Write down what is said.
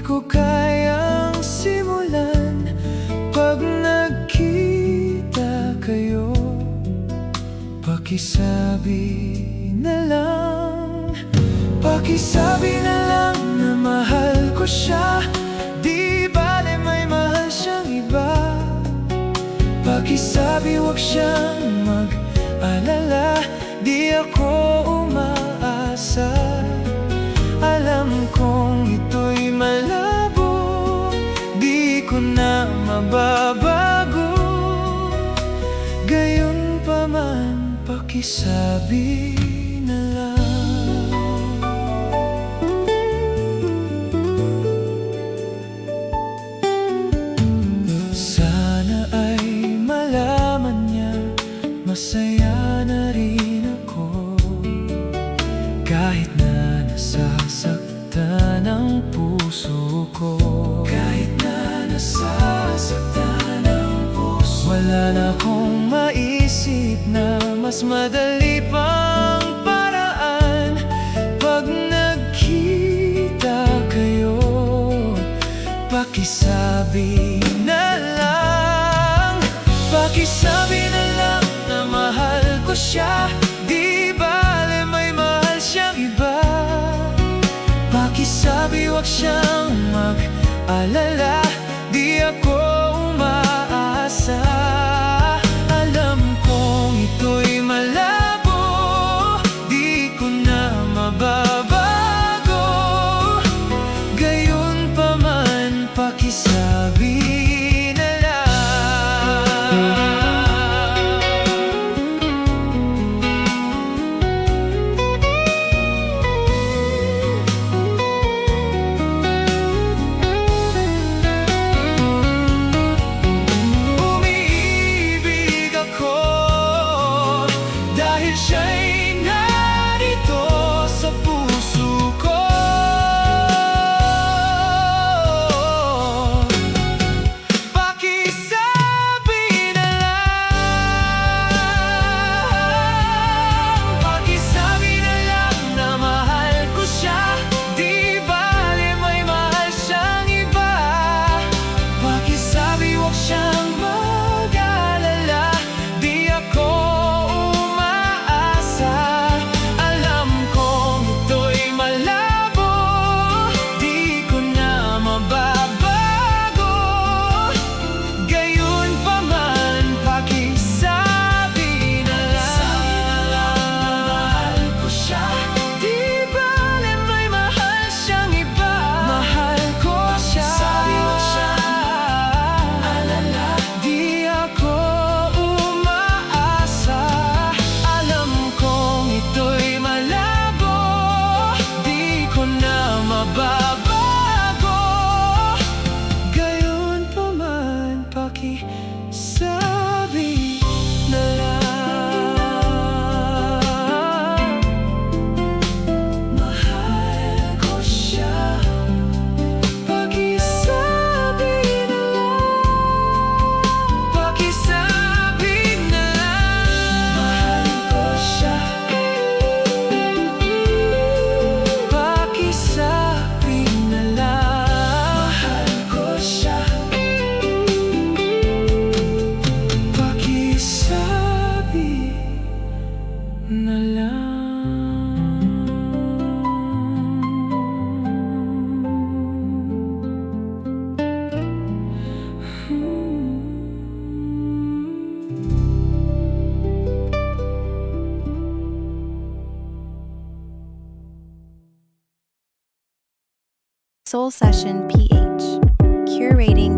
ko kayang simulan pag nagkita kayo. Pakisabi na lang, pakisabi na lang na mahal ko siya. Di bale may mahal siyang iba. Pakisabi wag siyang mag-alala, di ako umaasa. Alam kong ito'y malabo, di ko na mababago. Gayon pa man, pakisabi na lang. Sana ay malaman niya, masaya na rin ako. Kahit na nasasaktan ang puso ko, kahit na nasasaktan ang puso, wala na akong maisip na mas madali pang paraan. Pag nagkita kayo, pakisabi na lang, pakisabi na lang na mahal ko siya. Di bale may mahal siyang iba. Pakisabi wag siyang mag-alala, di ako umaasa. Alam kong ito'y malabo, di ko na mababago. Gayon pa man, pakisabi na lang. Umiibig ako dahil siya'y narito sa puso ko. Pakisabi na lang, pakisabi na lang na mahal ko siya. Di bale may mahal siyang iba. Pakisabi wag siyang mag-alala, di ako umaasa. Alam kong ito'y malabo, di ko na mababago. Gayon pa man, pakisabi na lang, mahal ko siya. Di bale may mahal siyang iba. Mahal ko siya. Pakisabi wag siyang alala, di ako umaasa. Alam kong ito'y malabo, di ko na mababago. Gayon pa man, pakisabi na lang. Mahal ko siya. Pakisabi na lang, pakisabi na lang. Mahal ko siya. Pakisabi na lang. Mahal ko siya. Pakisabi na lang. Soul Session PH, curating